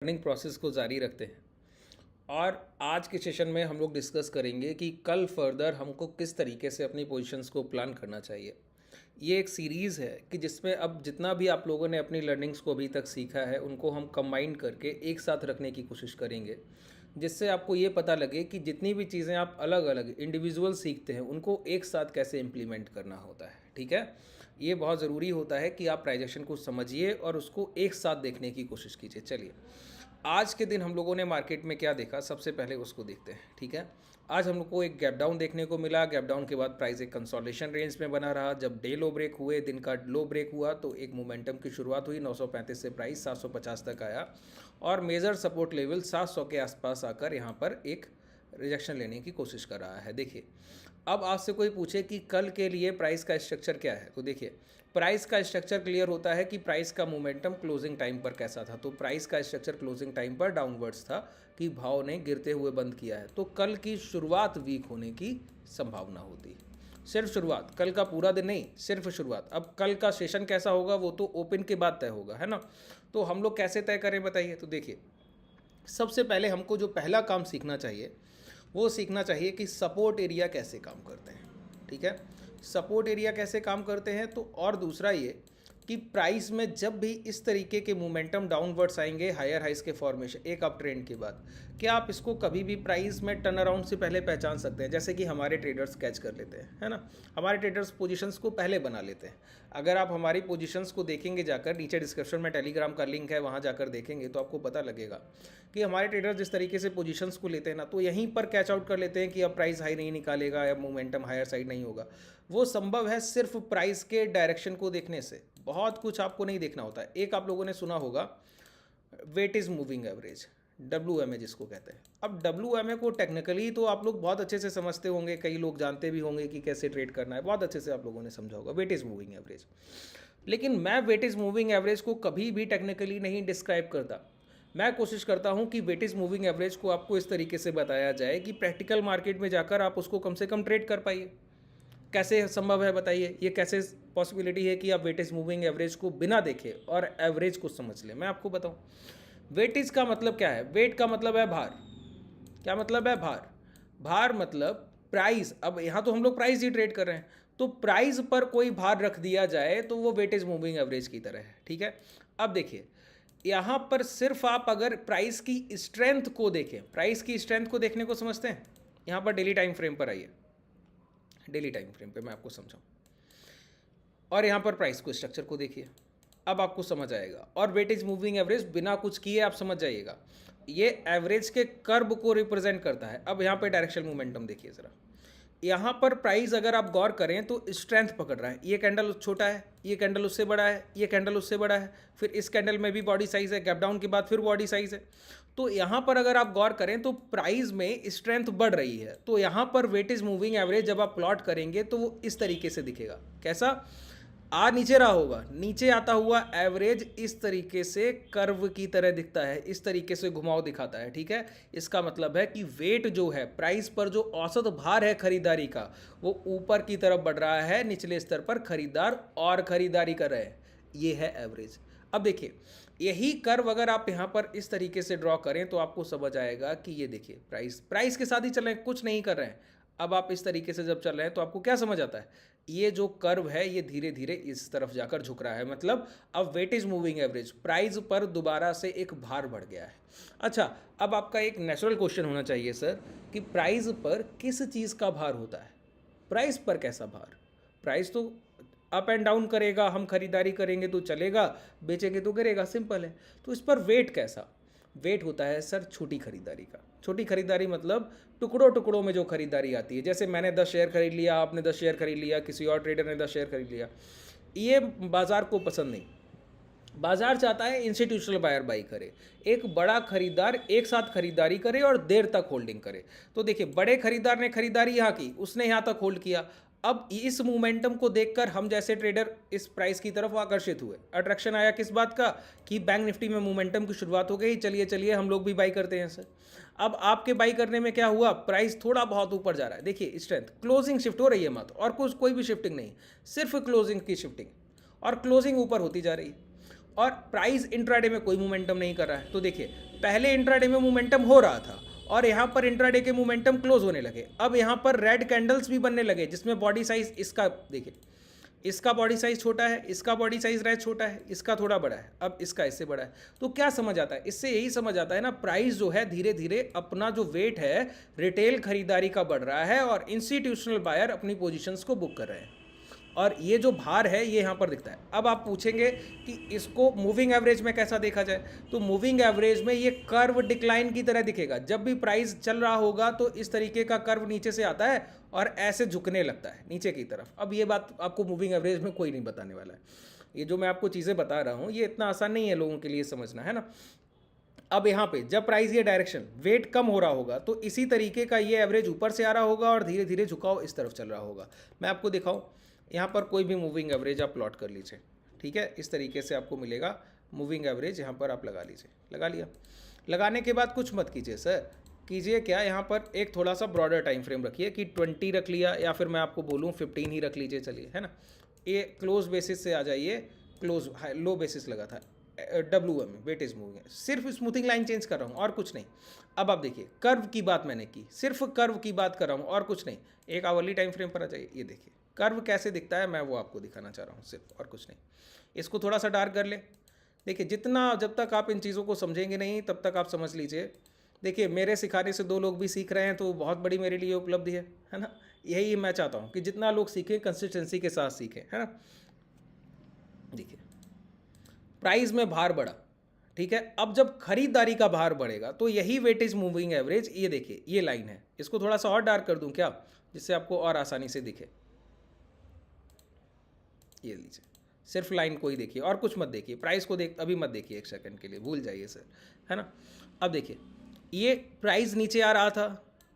Learning process को जारी रखते हैं और आज के सेशन में हम लोग डिस्कस करेंगे कि कल फर्दर हमको किस तरीके से अपनी पोजीशंस को प्लान करना चाहिए। ये एक सीरीज़ है कि जिसमें अब जितना भी आप लोगों ने अपनी लर्निंग्स को अभी तक सीखा है उनको हम कंबाइन करके एक साथ रखने की कोशिश करेंगे, जिससे आपको ये पता लगे कि जितनी भी चीज़ें आप अलग अलग इंडिविजुअल सीखते हैं उनको एक साथ कैसे इम्प्लीमेंट करना होता है। ठीक है, ये बहुत ज़रूरी होता है कि आप प्राइजेशन को समझिए और उसको एक साथ देखने की कोशिश कीजिए। चलिए, आज के दिन हम लोगों ने मार्केट में क्या देखा, सबसे पहले उसको देखते हैं। ठीक है, आज हम लोग को एक गैप डाउन देखने को मिला। गैप डाउन के बाद प्राइस एक कंसोलिडेशन रेंज में बना रहा। जब डे लो ब्रेक हुए, दिन का लो ब्रेक हुआ, तो एक मोमेंटम की शुरुआत हुई। 935 से प्राइस 750 तक आया और मेजर सपोर्ट लेवल 700 के आसपास आकर यहाँ पर एक रिजेक्शन लेने की कोशिश कर रहा है। देखिए, अब आपसे कोई पूछे कि कल के लिए प्राइस का स्ट्रक्चर क्या है, तो देखिए प्राइस का स्ट्रक्चर क्लियर होता है कि प्राइस का मोमेंटम क्लोजिंग टाइम पर कैसा था। तो प्राइस का स्ट्रक्चर क्लोजिंग टाइम पर डाउनवर्ड्स था कि भाव ने गिरते हुए बंद किया है, तो कल की शुरुआत वीक होने की संभावना होती है। सिर्फ शुरुआत, कल का पूरा दिन नहीं, सिर्फ शुरुआत। अब कल का सेशन कैसा होगा वो तो ओपन के बाद तय होगा, है ना। तो हम लोग कैसे तय करें बताइए। तो देखिए, सबसे पहले हमको जो पहला काम सीखना चाहिए वो सीखना चाहिए कि सपोर्ट एरिया कैसे काम करते हैं। ठीक है, सपोर्ट एरिया कैसे काम करते हैं। तो और दूसरा ये कि प्राइस में जब भी इस तरीके के मोमेंटम डाउनवर्ड्स आएंगे हायर हाइस के फॉर्मेशन एक अप ट्रेंड के बाद, क्या आप इसको कभी भी प्राइस में टर्न अराउंड से पहले पहचान सकते हैं। जैसे कि हमारे ट्रेडर्स कैच कर लेते हैं, है ना, हमारे ट्रेडर्स पोजीशंस को पहले बना लेते हैं। अगर आप हमारी पोजीशंस को देखेंगे जाकर, नीचे डिस्क्रिप्शन में टेलीग्राम का लिंक है, वहाँ जाकर देखेंगे तो आपको पता लगेगा कि हमारे ट्रेडर्स जिस तरीके से पोजीशंस को लेते हैं ना, तो यहीं पर कैच आउट कर लेते हैं कि अब प्राइस हाई नहीं निकालेगा या मोमेंटम हायर साइड नहीं होगा। वो संभव है सिर्फ प्राइस के डायरेक्शन को देखने से, बहुत कुछ आपको नहीं देखना होता है। एक आप लोगों ने सुना होगा weight is moving average, WMA जिसको कहते हैं। अब WMA को टेक्निकली तो आप लोग बहुत अच्छे से समझते होंगे, कई लोग जानते भी होंगे कि कैसे ट्रेड करना है, बहुत अच्छे से आप लोगों ने समझा होगा वेट इज़ मूविंग एवरेज। लेकिन मैं वेट इज़ मूविंग एवरेज को कभी भी टेक्निकली नहीं डिस्क्राइब करता। मैं कोशिश करता हूं कि वेट इज़ मूविंग एवरेज को आपको इस तरीके से बताया जाए कि प्रैक्टिकल मार्केट में जाकर आप उसको कम से कम ट्रेड कर पाइए। कैसे संभव है बताइए, ये कैसे पॉसिबिलिटी है कि आप वेटेज मूविंग एवरेज को बिना देखे और एवरेज को समझ लें। मैं आपको बताऊं, वेटेज का मतलब क्या है। वेट का मतलब है भार। क्या मतलब है भार। भार मतलब प्राइस। अब यहाँ तो हम लोग प्राइस ही ट्रेड कर रहे हैं, तो प्राइस पर कोई भार रख दिया जाए तो वो वेटेज मूविंग एवरेज की तरह है। ठीक है, अब देखिए यहाँ पर सिर्फ आप अगर प्राइस की स्ट्रेंथ को देखें, प्राइस की स्ट्रेंथ को देखने को समझते हैं। यहाँ पर डेली टाइम फ्रेम पर आइए, डेली टाइम फ्रेम पे मैं आपको समझाऊं, और यहाँ पर प्राइस को स्ट्रक्चर को देखिए, अब आपको समझ आएगा। और वेटेज मूविंग एवरेज बिना कुछ किए आप समझ जाइएगा, ये एवरेज के कर्व को रिप्रेजेंट करता है। अब यहाँ पे डायरेक्शन मोमेंटम देखिए ज़रा, यहाँ पर प्राइस अगर आप गौर करें तो स्ट्रेंथ पकड़ रहा है। ये कैंडल छोटा है, ये कैंडल उससे बड़ा है, ये कैंडल उससे बड़ा है, फिर इस कैंडल में भी बॉडी साइज है, गैप डाउन के बाद फिर बॉडी साइज है। तो यहाँ पर अगर आप गौर करें तो प्राइस में स्ट्रेंथ बढ़ रही है। तो यहाँ पर वेटेज मूविंग एवरेज जब आप प्लॉट करेंगे तो वो इस तरीके से दिखेगा। कैसा, नीचे रहा होगा, नीचे आता हुआ एवरेज इस तरीके से कर्व की तरह दिखता है, इस तरीके से घुमाव दिखाता है। ठीक है, इसका मतलब है कि वेट जो है, प्राइस पर जो औसत भार है खरीदारी का, वो ऊपर की तरफ बढ़ रहा है, निचले स्तर पर खरीदार और खरीदारी कर रहे हैं, ये है एवरेज। अब देखिए, यही कर्व अगर आप यहाँ पर इस तरीके से ड्रॉ करें तो आपको समझ आएगा कि ये देखिए प्राइस के साथ ही चल रहे हैं, कुछ नहीं कर रहे हैं। अब आप इस तरीके से जब चल रहे हैं तो आपको क्या समझ आता है, ये जो कर्व है ये धीरे धीरे इस तरफ जाकर झुक रहा है। मतलब अब वेटेज मूविंग एवरेज, प्राइस पर दोबारा से एक भार बढ़ गया है। अच्छा, अब आपका एक नेचुरल क्वेश्चन होना चाहिए सर कि प्राइस पर किस चीज़ का भार होता है। प्राइस पर कैसा भार, प्राइस तो अप एंड डाउन करेगा, हम खरीदारी करेंगे तो चलेगा, बेचेंगे तो गिरेगा, सिंपल है। तो इस पर वेट कैसा, वेट होता है सर छोटी खरीदारी का। छोटी खरीदारी मतलब टुकड़ों टुकड़ों में जो खरीदारी आती है, जैसे मैंने 10 शेयर खरीद लिया, आपने 10 शेयर खरीद लिया, किसी और ट्रेडर ने 10 शेयर खरीद लिया, ये बाजार को पसंद नहीं। बाजार चाहता है इंस्टीट्यूशनल बायर बाई करे, एक बड़ा खरीदार एक साथ खरीदारी करे और देर तक होल्डिंग करे। तो देखिए, बड़े खरीदार ने खरीदारी यहाँ की, उसने यहाँ तक होल्ड किया। अब इस मोमेंटम को देखकर हम जैसे ट्रेडर इस प्राइस की तरफ आकर्षित हुए, अट्रैक्शन आया किस बात का कि बैंक निफ्टी में मोमेंटम की शुरुआत हो गई, चलिए चलिए हम लोग भी बाई करते हैं सर। अब आपके बाई करने में क्या हुआ, प्राइस थोड़ा बहुत ऊपर जा रहा है। देखिए स्ट्रेंथ, क्लोजिंग शिफ्ट हो रही है मत, और कुछ कोई भी शिफ्टिंग नहीं, सिर्फ क्लोजिंग की शिफ्टिंग, और क्लोजिंग ऊपर होती जा रही है। और प्राइस इंट्राडे में कोई मोमेंटम नहीं कर रहा है। तो देखिए पहले इंट्राडे में मोमेंटम हो रहा था और यहाँ पर इंट्राडे के मोमेंटम क्लोज होने लगे। अब यहाँ पर रेड कैंडल्स भी बनने लगे जिसमें बॉडी साइज इसका देखिए, इसका बॉडी साइज छोटा है, इसका बॉडी साइज रहा छोटा है, इसका थोड़ा बड़ा है, अब इसका इससे बड़ा है। तो क्या समझ आता है इससे? यही समझ आता है ना, प्राइस जो है धीरे धीरे अपना जो वेट है रिटेल खरीदारी का बढ़ रहा है और इंस्टीट्यूशनल बायर अपनी पोजीशंस को बुक कर रहे हैं और ये जो भार है ये यहाँ पर दिखता है। अब आप पूछेंगे कि इसको मूविंग एवरेज में कैसा देखा जाए, तो मूविंग एवरेज में ये कर्व डिक्लाइन की तरह दिखेगा। जब भी प्राइस चल रहा होगा तो इस तरीके का कर्व नीचे से आता है और ऐसे झुकने लगता है नीचे की तरफ। अब ये बात आपको मूविंग एवरेज में कोई नहीं बताने वाला है। ये जो मैं आपको चीज़ें बता रहा हूँ ये इतना आसान नहीं है लोगों के लिए समझना, है ना। अब यहाँ पे जब प्राइस ये डायरेक्शन वेट कम हो रहा होगा तो इसी तरीके का ये एवरेज ऊपर से आ रहा होगा और धीरे धीरे झुकाव इस तरफ चल रहा होगा। मैं आपको दिखाऊं, यहाँ पर कोई भी मूविंग एवरेज आप प्लॉट कर लीजिए, ठीक है। इस तरीके से आपको मिलेगा मूविंग एवरेज, यहाँ पर आप लगा लीजिए। लगा लिया, लगाने के बाद कुछ मत कीजिए सर, कीजिए क्या, यहाँ पर एक थोड़ा सा ब्रॉडर टाइम फ्रेम रखिए कि 20 रख लिया या फिर मैं आपको बोलूँ 15 ही रख लीजिए, चलिए, है ना। ये क्लोज बेसिस से आ जाइए, क्लोज लो बेसिस लगा था WM में, वेट इज मूविंग, सिर्फ स्मूथिंग लाइन चेंज कर रहा हूँ और कुछ नहीं। अब आप देखिए कर्व की बात मैंने की, सिर्फ कर्व की बात कर रहा हूँ और कुछ नहीं। एक आवरली टाइम फ्रेम पर आ जाइए, ये देखिए कर्व कैसे दिखता है, मैं वो आपको दिखाना चाह रहा हूँ सिर्फ, और कुछ नहीं। इसको थोड़ा सा डार्क कर ले। देखिए जितना, जब तक आप इन चीज़ों को समझेंगे नहीं तब तक आप समझ लीजिए। देखिए मेरे सिखाने से 2 लोग भी सीख रहे हैं तो बहुत बड़ी मेरे लिए उपलब्धि है ना। यही मैं चाहता हूँ कि जितना लोग सीखें कंसिस्टेंसी के साथ सीखें, है ना। देखिए प्राइस में भार बढ़ा, ठीक है। अब जब खरीदारी का भार बढ़ेगा तो यही वेटेज मूविंग एवरेज, ये देखिए ये लाइन है, इसको थोड़ा सा और डार्क कर दूं क्या, जिससे आपको और आसानी से दिखे। ये लीजिए, सिर्फ लाइन को ही देखिए और कुछ मत देखिए, प्राइस को देख अभी मत देखिए, 1 सेकंड के लिए भूल जाइए सर, है ना। अब देखिए ये प्राइस नीचे आ रहा था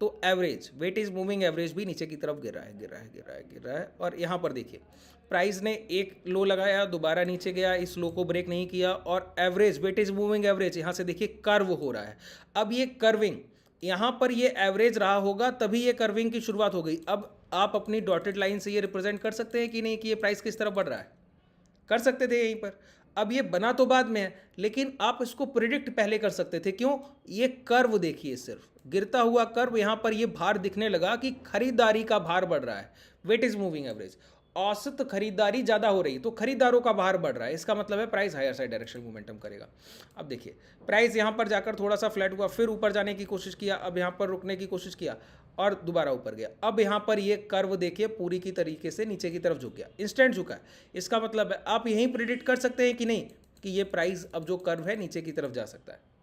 तो एवरेज वेटेज मूविंग एवरेज भी नीचे की तरफ गिर रहा है, गिर रहा है, गिर रहा है, गिर रहा है। और यहाँ पर देखिए प्राइस ने एक लो लगाया, दोबारा नीचे गया, इस लो को ब्रेक नहीं किया और एवरेज वेटेज मूविंग एवरेज यहाँ से देखिए कर्व हो रहा है। अब ये कर्विंग, यहाँ पर ये एवरेज रहा होगा तभी ये कर्विंग की शुरुआत हो गई। अब आप अपनी डॉटेड लाइन से ये रिप्रेजेंट कर सकते हैं कि नहीं कि ये प्राइस किस तरफ बढ़ रहा है, कर सकते थे यहीं पर। अब ये बना तो बाद में है लेकिन आप इसको प्रिडिक्ट पहले कर सकते थे। क्यों? ये कर्व देखिए, सिर्फ गिरता हुआ कर्व, यहाँ पर ये भार दिखने लगा कि खरीदारी का भार बढ़ रहा है, वेटेज मूविंग एवरेज, औसत खरीदारी ज़्यादा हो रही तो खरीदारों का भार बढ़ रहा है, इसका मतलब है price higher side direction momentum करेगा। अब देखिए प्राइस यहाँ पर जाकर थोड़ा सा फ्लैट हुआ, फिर ऊपर जाने की कोशिश किया, अब यहाँ पर रुकने की कोशिश किया और दोबारा ऊपर गया। अब यहाँ पर ये कर्व देखिए पूरी की तरीके से नीचे की तरफ झुक गया, इंस्टेंट झुका है। इसका मतलब है आप यहीं प्रिडिक्ट कर सकते हैं कि नहीं कि ये प्राइस अब जो कर्व है नीचे की तरफ जा सकता है।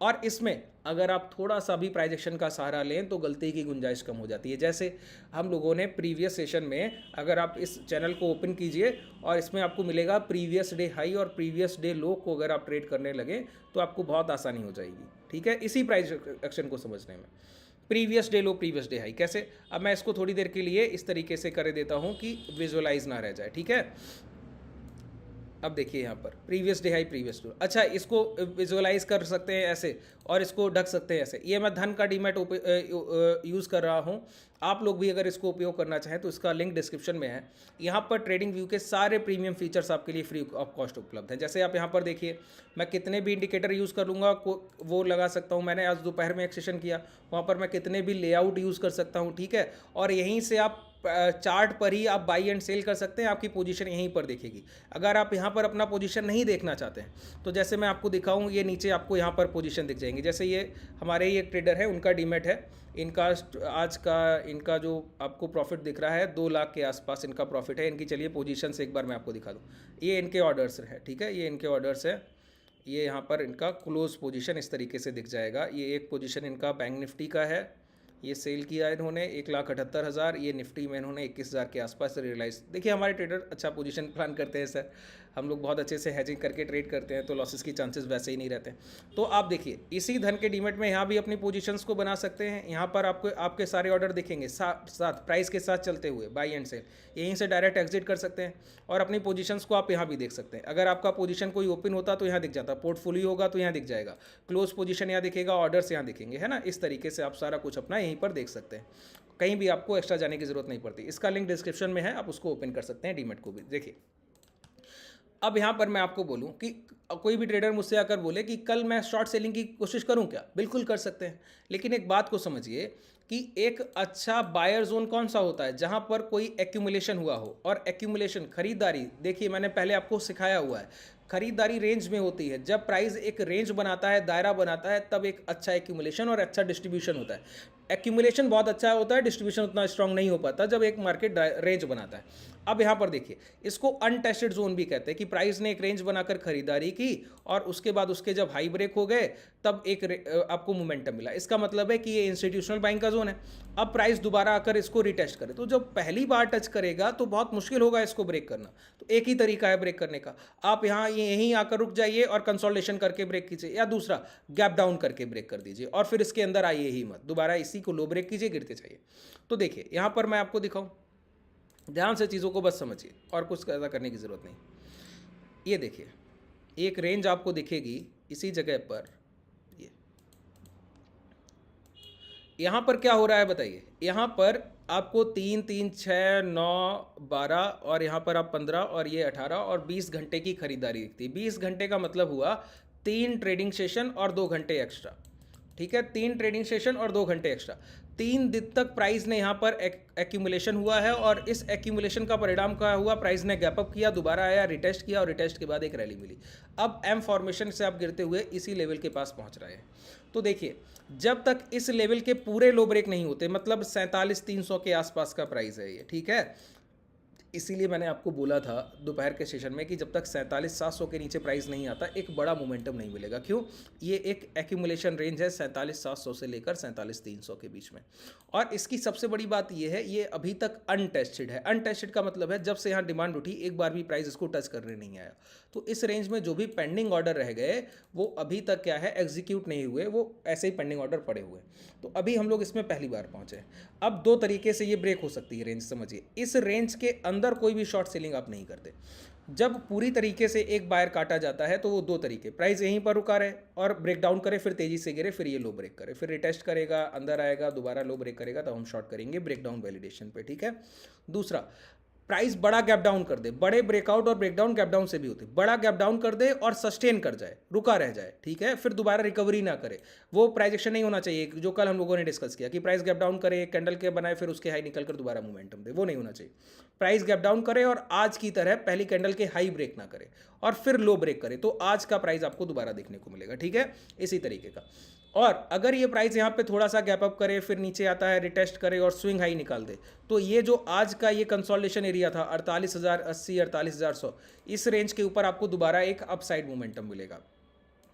और इसमें अगर आप थोड़ा सा भी प्राइजेक्शन का सहारा लें तो गलती की गुंजाइश कम हो जाती है। जैसे हम लोगों ने प्रीवियस सेशन में, अगर आप इस चैनल को ओपन कीजिए और इसमें आपको मिलेगा प्रीवियस डे हाई और प्रीवियस डे लो को अगर आप ट्रेड करने लगे तो आपको बहुत आसानी हो जाएगी, ठीक है, इसी प्राइस एक्शन को समझने में। प्रीवियस डे लो प्रीवियस डे हाई कैसे, अब मैं इसको थोड़ी देर के लिए इस तरीके से कर देता हूँ कि विजुअलाइज ना रह जाए, ठीक है। अब देखिए यहाँ पर प्रीवियस डे हाई प्रीवियस लो, अच्छा इसको विजुअलाइज कर सकते हैं ऐसे और इसको ढक सकते हैं ऐसे। ये मैं धन का डीमैट यूज़ कर रहा हूँ, आप लोग भी अगर इसको उपयोग करना चाहें तो इसका लिंक डिस्क्रिप्शन में है। यहाँ पर ट्रेडिंग व्यू के सारे प्रीमियम फीचर्स आपके लिए फ्री ऑफ कॉस्ट उपलब्ध हैं। जैसे आप यहाँ पर देखिए, मैं कितने भी इंडिकेटर यूज़ कर लूँगा वो लगा सकता हूँ। मैंने आज दोपहर में एक सेशन किया, वहाँ पर मैं कितने भी लेआउट यूज़ कर सकता हूँ, ठीक है। और यहीं से आप चार्ट पर ही आप बाई एंड सेल कर सकते हैं, आपकी पोजीशन यहीं पर देखेगी। अगर आप यहाँ पर अपना पोजीशन नहीं देखना चाहते हैं तो जैसे मैं आपको दिखाऊं, ये नीचे आपको यहाँ पर पोजीशन दिख जाएंगी। जैसे ये हमारे ही एक ट्रेडर है, उनका डीमेट है, इनका आज का इनका जो आपको प्रॉफिट दिख रहा है 2 लाख के आसपास इनका प्रॉफिट है। इनकी चलिए पोजीशन से एक बार मैं आपको दिखा दूँ। ये इनके ऑर्डर्स है, ठीक है, ये इनके ऑर्डर्स है। ये यहाँ पर इनका क्लोज पोजीशन इस तरीके से दिख जाएगा। ये एक पोजीशन इनका बैंक निफ्टी का है, ये सेल किया इन्होंने 1,78,000, ये निफ्टी में इन्होंने 21,000 के आसपास रियलाइज। देखिए हमारे ट्रेडर अच्छा पोजीशन प्लान करते हैं सर, हम लोग बहुत अच्छे से हैजिंग करके ट्रेड करते हैं तो लॉसेस की चांसेस वैसे ही नहीं रहते। तो आप देखिए इसी धन के डीमेट में यहाँ भी अपनी पोजीशंस को बना सकते हैं। यहाँ पर आपको आपके सारे ऑर्डर दिखेंगे साथ प्राइस के साथ चलते हुए, बाई एंड सेल, यहीं से डायरेक्ट एग्जिट कर सकते हैं और अपनी पोजीशंस को आप यहाँ भी देख सकते हैं। अगर आपका पोजीशन कोई ओपन होता तो यहाँ दिख जाता, पोर्टफोलियो होगा तो यहाँ दिख जाएगा, क्लोज पोजीशन यहाँ दिखेगा, ऑर्डर्स यहाँ दिखेंगे, है ना। इस तरीके से आप सारा कुछ अपना यहीं पर देख सकते हैं, कहीं भी आपको एक्स्ट्रा जाने की जरूरत नहीं पड़ती। इसका लिंक डिस्क्रिप्शन में है, आप उसको ओपन कर सकते हैं, डीमेट को भी। देखिए अब यहाँ पर मैं आपको बोलूँ कि कोई भी ट्रेडर मुझसे आकर बोले कि कल मैं शॉर्ट सेलिंग की कोशिश करूँ क्या, बिल्कुल कर सकते हैं। लेकिन एक बात को समझिए कि एक अच्छा बायर जोन कौन सा होता है, जहाँ पर कोई एक्यूमुलेशन हुआ हो। और एक्यूमुलेशन खरीदारी, देखिए मैंने पहले आपको सिखाया हुआ है, खरीदारी रेंज में होती है। जब प्राइस एक रेंज बनाता है, दायरा बनाता है, तब एक अच्छा एक्यूमुलेशन और अच्छा डिस्ट्रीब्यूशन होता है। एक्यूमुलेशन बहुत अच्छा होता है, डिस्ट्रीब्यूशन उतना स्ट्रांग नहीं हो पाता जब एक मार्केट रेंज बनाता है। अब यहाँ पर देखिए, इसको अनटेस्टेड जोन भी कहते हैं कि प्राइस ने एक रेंज बनाकर खरीदारी की और उसके बाद उसके जब हाई ब्रेक हो गए तब एक आपको मोमेंटम मिला। इसका मतलब है कि ये इंस्टीट्यूशनल बाइंग का जोन है। अब प्राइस दोबारा आकर इसको रिटेस्ट करे, तो जब पहली बार टच करेगा तो बहुत मुश्किल होगा इसको ब्रेक करना। तो एक ही तरीका है ब्रेक करने का, आप यहाँ यहीं आकर रुक जाइए और कंसोलिडेशन करके ब्रेक कीजिए, या दूसरा गैप डाउन करके ब्रेक कर दीजिए और फिर इसके अंदर आइए ही मत, दोबारा इसी को लो ब्रेक कीजिए, गिरते चाहिए। तो देखिए यहाँ पर मैं आपको दिखाऊं, ध्यान से चीज़ों को बस समझिए और कुछ ज़्यादा करने की ज़रूरत नहीं। ये देखिए, एक रेंज आपको दिखेगी इसी जगह पर। ये यहाँ पर क्या हो रहा है बताइए, यहाँ पर आपको 3 3 6 9 12 और यहाँ पर आप 15 और ये 18 और 20 घंटे की खरीदारी दिखती है। 20 घंटे का मतलब हुआ 3 ट्रेडिंग सेशन और 2 घंटे एक्स्ट्रा। ठीक है, 3 ट्रेडिंग सेशन और 2 घंटे एक्स्ट्रा। 3 दिन तक प्राइस ने यहाँ पर एक्यूमुलेशन हुआ है और इस एक्यूमुलेशन का परिणाम क्या हुआ, प्राइस ने गैप अप किया, दोबारा आया, रिटेस्ट किया और रिटेस्ट के बाद एक रैली मिली। अब एम फॉर्मेशन से आप गिरते हुए इसी लेवल के पास पहुँच रहे हैं। तो देखिए, जब तक इस लेवल के पूरे लो ब्रेक नहीं होते, मतलब 47,300 के आसपास का प्राइस है ये, ठीक है। इसीलिए मैंने आपको बोला था दोपहर के सेशन में कि जब तक 47,700 के नीचे प्राइस नहीं आता एक बड़ा मोमेंटम नहीं मिलेगा। क्यों? ये एक एक्यूमुलेशन रेंज है 47,700 से लेकर 47,300 के बीच में। और इसकी सबसे बड़ी बात ये है, ये अभी तक अनटेस्टेड है। अनटेस्टेड का मतलब है जब से यहाँ डिमांड उठी एक बार भी प्राइस इसको टच करने नहीं आया। तो इस रेंज में जो भी पेंडिंग ऑर्डर रह गए वो अभी तक क्या है, एग्जीक्यूट नहीं हुए, वो ऐसे ही पेंडिंग ऑर्डर पड़े हुए। तो अभी हम लोग इसमें पहली बार पहुंचे। अब दो तरीके से ये ब्रेक हो सकती है रेंज, समझिए। इस रेंज के अंदर कोई भी शॉर्ट सेलिंग आप नहीं करते। जब पूरी तरीके से एक बायर काटा जाता है तो वो दो तरीके, प्राइस यहीं पर रुका रहे और ब्रेक डाउन करे, फिर तेजी से गिरे, फिर ये लो ब्रेक करे, फिर रिटेस्ट करेगा, अंदर आएगा, दोबारा लो ब्रेक करेगा, तब हम शॉर्ट करेंगे ब्रेक डाउन वैलिडेशन पे। ठीक है। दूसरा, प्राइस बड़ा गैप डाउन कर दे, बड़े ब्रेकआउट और ब्रेकडाउन गैप डाउन से भी होते, बड़ा गैप डाउन कर दे और सस्टेन कर जाए, रुका रह जाए, ठीक है, फिर दोबारा रिकवरी ना करे। वो प्राइस एक्शन नहीं होना चाहिए जो कल हम लोगों ने डिस्कस किया कि प्राइस गैप डाउन करे, कैंडल के बनाए, फिर उसके हाई निकल कर दोबारा मोमेंटम दे, वो नहीं होना चाहिए। प्राइस गैप डाउन करे और आज की तरह पहली कैंडल के हाई ब्रेक ना करे और फिर लो ब्रेक करे, तो आज का प्राइस आपको दोबारा देखने को मिलेगा। ठीक है, इसी तरीके का। और अगर ये प्राइस यहाँ पे थोड़ा सा गैप अप करे, फिर नीचे आता है, रिटेस्ट करे और स्विंग हाई निकाल दे, तो ये जो आज का ये कंसोलिडेशन एरिया था 48,080 48,100, इस रेंज के ऊपर आपको दोबारा एक अपसाइड मोमेंटम मिलेगा।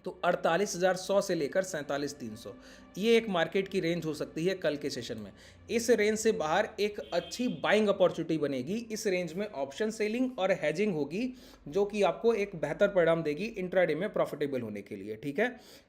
तो 48,100 से लेकर 47,300 ये एक मार्केट की रेंज हो सकती है कल के सेशन में। इस रेंज से बाहर एक अच्छी बाइंग अपॉर्चुनिटी बनेगी। इस रेंज में ऑप्शन सेलिंग और हेजिंग होगी जो कि आपको एक बेहतर परिणाम देगी इंट्राडे में प्रॉफिटेबल होने के लिए। ठीक है,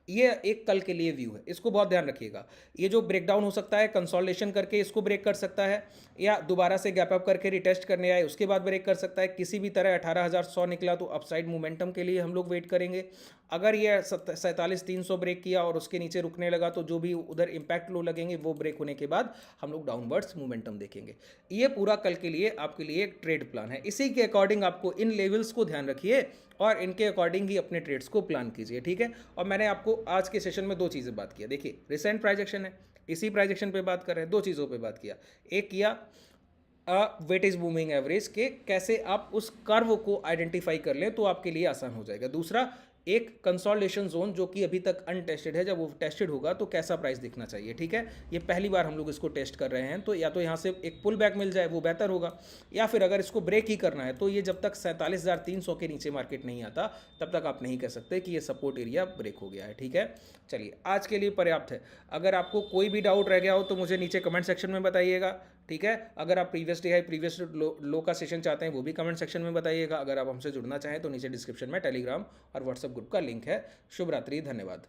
ये एक कल के लिए व्यू है, इसको बहुत ध्यान रखिएगा। ये जो ब्रेकडाउन हो सकता है, कंसोलिडेशन करके इसको ब्रेक कर सकता है, या दोबारा से गैप अप करके रिटेस्ट करने आए उसके बाद ब्रेक कर सकता है। किसी भी तरह 18,100 निकला तो अपसाइड मोमेंटम के लिए हम लोग वेट करेंगे। अगर ये 47,300 ब्रेक किया और उसके नीचे रुकने लगा तो जो भी उधर इंपैक्ट लो लगेंगे वो ब्रेक होने के बाद हम लोग डाउनवर्ड्स मोमेंटम देखेंगे। ये पूरा कल के लिए आपके लिए एक ट्रेड प्लान है। इसी के अकॉर्डिंग आपको इन लेवल्स को ध्यान रखिए और इनके अकॉर्डिंग ही अपने ट्रेड्स को प्लान कीजिए। ठीक है, और मैंने आपको आज के सेशन में दो चीज़ें बात किया। देखिए, रिसेंट प्राइजेक्शन है, इसी प्राइजेक्शन पे बात कर रहे हैं, दो चीज़ों पे बात किया। एक किया वेटेज मूविंग एवरेज के कैसे आप उस कर्व को आइडेंटिफाई कर लें तो आपके लिए आसान हो जाएगा। दूसरा, एक कंसोलिडेशन जोन जो कि अभी तक अनटेस्टेड है, जब वो टेस्टेड होगा तो कैसा प्राइस दिखना चाहिए। ठीक है, ये पहली बार हम लोग इसको टेस्ट कर रहे हैं, तो या तो यहाँ से एक पुल बैक मिल जाए वो बेहतर होगा, या फिर अगर इसको ब्रेक ही करना है तो ये जब तक 47,300 के नीचे मार्केट नहीं आता तब तक आप नहीं कह सकते कि ये सपोर्ट एरिया ब्रेक हो गया है। ठीक है, चलिए आज के लिए पर्याप्त है। अगर आपको कोई भी डाउट रह गया हो तो मुझे नीचे कमेंट सेक्शन में बताइएगा। ठीक है, अगर आप प्रीवियस डे हाई प्रीवियस लो का सेशन चाहते हैं वो भी कमेंट सेक्शन में बताइएगा। अगर आप हमसे जुड़ना चाहें तो नीचे डिस्क्रिप्शन में टेलीग्राम और व्हाट्सएप ग्रुप का लिंक है। शुभ रात्रि, धन्यवाद।